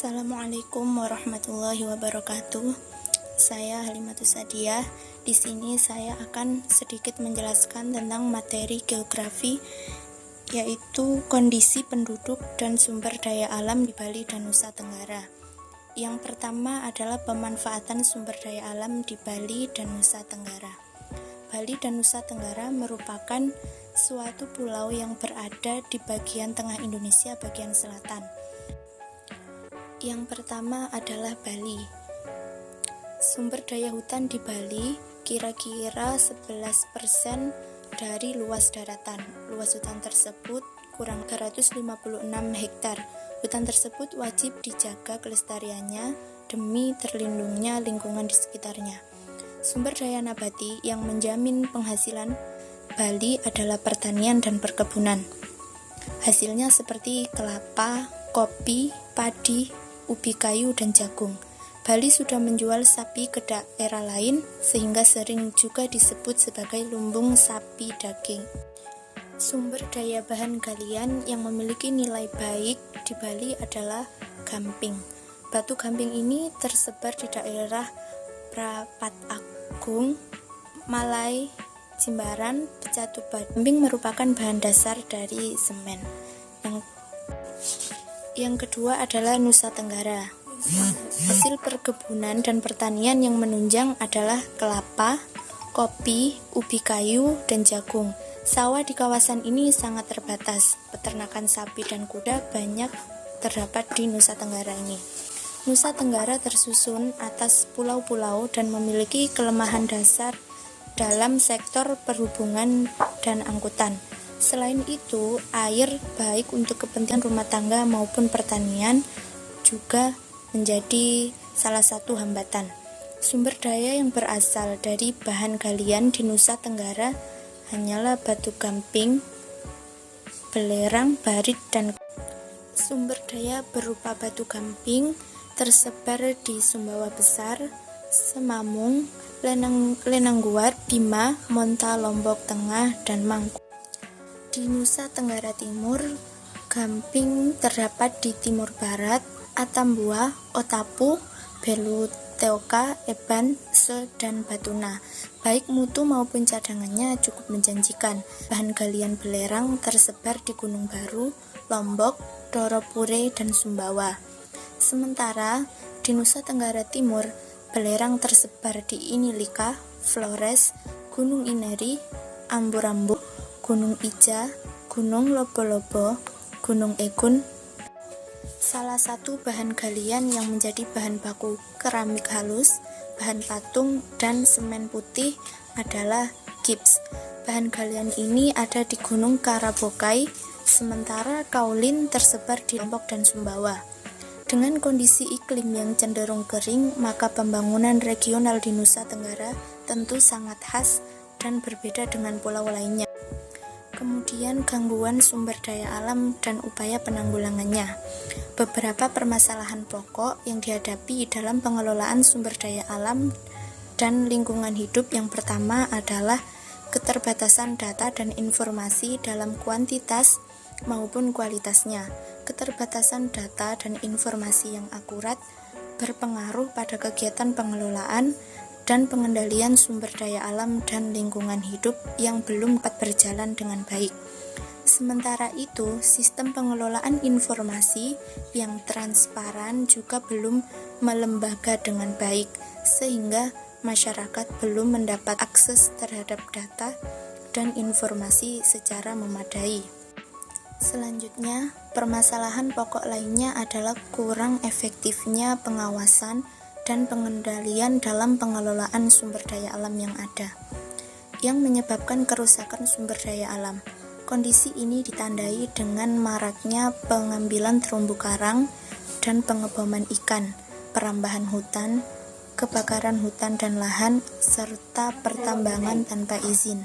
Assalamualaikum warahmatullahi wabarakatuh. Saya Halimatus Sadiah. Di sini saya akan sedikit menjelaskan tentang materi geografi, yaitu kondisi penduduk dan sumber daya alam di Bali dan Nusa Tenggara. Yang pertama adalah pemanfaatan sumber daya alam di Bali dan Nusa Tenggara. Bali dan Nusa Tenggara merupakan suatu pulau yang berada di bagian tengah Indonesia bagian selatan. Yang pertama adalah Bali. Sumber daya hutan di Bali kira-kira 11% dari luas daratan. Luas hutan tersebut kurang 356 hektar. Hutan tersebut wajib dijaga kelestariannya demi terlindungnya lingkungan di sekitarnya. Sumber daya nabati yang menjamin penghasilan Bali adalah pertanian dan perkebunan. Hasilnya seperti kelapa, kopi, padi, ubi kayu, dan jagung. Bali sudah menjual sapi ke daerah lain sehingga sering juga disebut sebagai lumbung sapi daging. Sumber daya bahan galian yang memiliki nilai baik di Bali adalah gamping. Batu gamping ini tersebar di daerah Prapat Agung, Malai, Jimbaran, Pecatuba. Gamping merupakan bahan dasar dari semen. Yang kedua adalah Nusa Tenggara. Hasil perkebunan dan pertanian yang menunjang adalah kelapa, kopi, ubi kayu, dan jagung. Sawah di kawasan ini sangat terbatas. Peternakan sapi dan kuda banyak terdapat di Nusa Tenggara ini. Nusa Tenggara tersusun atas pulau-pulau dan memiliki kelemahan dasar dalam sektor perhubungan dan angkutan. Selain itu, air baik untuk kepentingan rumah tangga maupun pertanian juga menjadi salah satu hambatan. Sumber daya yang berasal dari bahan galian di Nusa Tenggara hanyalah batu gamping, belerang, barit, dan sumber daya berupa batu gamping tersebar di Sumbawa Besar, Semamung, Lenangguat, Bima, Monta, Lombok Tengah, dan Mangku. Di Nusa Tenggara Timur, gamping terdapat di Timur Barat, Atambua, Otapu, Beluteoka, Eban, Se, dan Batuna. Baik mutu maupun cadangannya cukup menjanjikan. Bahan galian belerang tersebar di Gunung Baru, Lombok, Doropure, dan Sumbawa. Sementara di Nusa Tenggara Timur, belerang tersebar di Inilika, Flores, Gunung Ineri, Ambu-Rambu, Gunung Ija, Gunung Lobo-Lobo, Gunung Egun. Salah satu bahan galian yang menjadi bahan baku keramik halus, bahan patung, dan semen putih adalah gips. Bahan galian ini ada di Gunung Karabokai, sementara kaolin tersebar di Lombok dan Sumbawa. Dengan kondisi iklim yang cenderung kering, maka pembangunan regional di Nusa Tenggara tentu sangat khas dan berbeda dengan pulau lainnya. Kemudian gangguan sumber daya alam dan upaya penanggulangannya. Beberapa permasalahan pokok yang dihadapi dalam pengelolaan sumber daya alam dan lingkungan hidup yang pertama adalah keterbatasan data dan informasi dalam kuantitas maupun kualitasnya. Keterbatasan data dan informasi yang akurat berpengaruh pada kegiatan pengelolaan dan pengendalian sumber daya alam dan lingkungan hidup yang belum dapat berjalan dengan baik. Sementara itu, sistem pengelolaan informasi yang transparan juga belum melembaga dengan baik, sehingga masyarakat belum mendapat akses terhadap data dan informasi secara memadai. Selanjutnya, permasalahan pokok lainnya adalah kurang efektifnya pengawasan dan pengendalian dalam pengelolaan sumber daya alam yang ada, yang menyebabkan kerusakan sumber daya alam. Kondisi ini ditandai dengan maraknya pengambilan terumbu karang dan pengeboman ikan, perambahan hutan, kebakaran hutan dan lahan, serta pertambangan tanpa izin.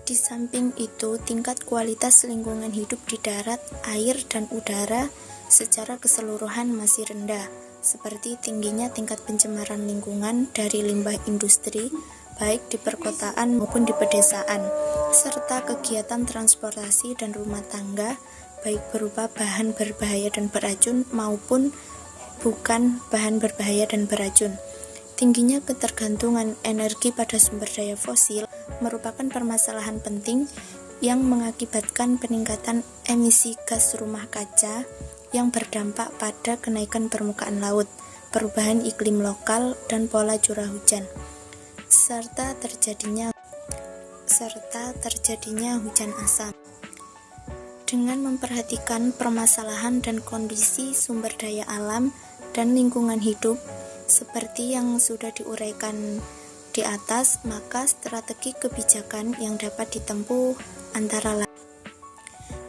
Di samping itu, tingkat kualitas lingkungan hidup di darat, air, dan udara secara keseluruhan masih rendah, seperti tingginya tingkat pencemaran lingkungan dari limbah industri, baik di perkotaan maupun di pedesaan, serta kegiatan transportasi dan rumah tangga baik berupa bahan berbahaya dan beracun maupun bukan bahan berbahaya dan beracun. Tingginya ketergantungan energi pada sumber daya fosil merupakan permasalahan penting yang mengakibatkan peningkatan emisi gas rumah kaca yang berdampak pada kenaikan permukaan laut, perubahan iklim lokal dan pola curah hujan, serta terjadinya hujan asam. Dengan memperhatikan permasalahan dan kondisi sumber daya alam dan lingkungan hidup seperti yang sudah diuraikan di atas, maka strategi kebijakan yang dapat ditempuh antara lain.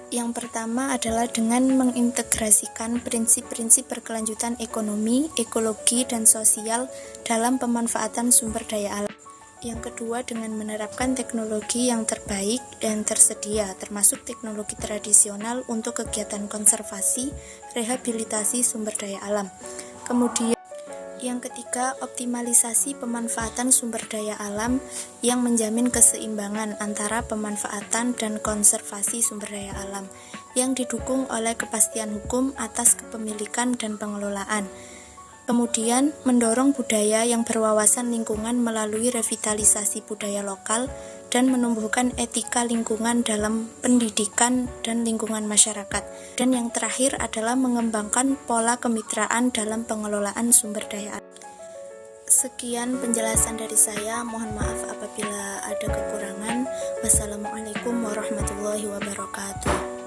Yang pertama adalah dengan mengintegrasikan prinsip-prinsip berkelanjutan ekonomi, ekologi, dan sosial dalam pemanfaatan sumber daya alam. Yang kedua, dengan menerapkan teknologi yang terbaik dan tersedia, termasuk teknologi tradisional untuk kegiatan konservasi, rehabilitasi sumber daya alam. Kemudian, yang ketiga, optimalisasi pemanfaatan sumber daya alam yang menjamin keseimbangan antara pemanfaatan dan konservasi sumber daya alam, yang didukung oleh kepastian hukum atas kepemilikan dan pengelolaan. Kemudian, mendorong budaya yang berwawasan lingkungan melalui revitalisasi budaya lokal dan menumbuhkan etika lingkungan dalam pendidikan dan lingkungan masyarakat. Dan yang terakhir adalah mengembangkan pola kemitraan dalam pengelolaan sumber daya alam. Sekian penjelasan dari saya, mohon maaf apabila ada kekurangan. Wassalamualaikum warahmatullahi wabarakatuh.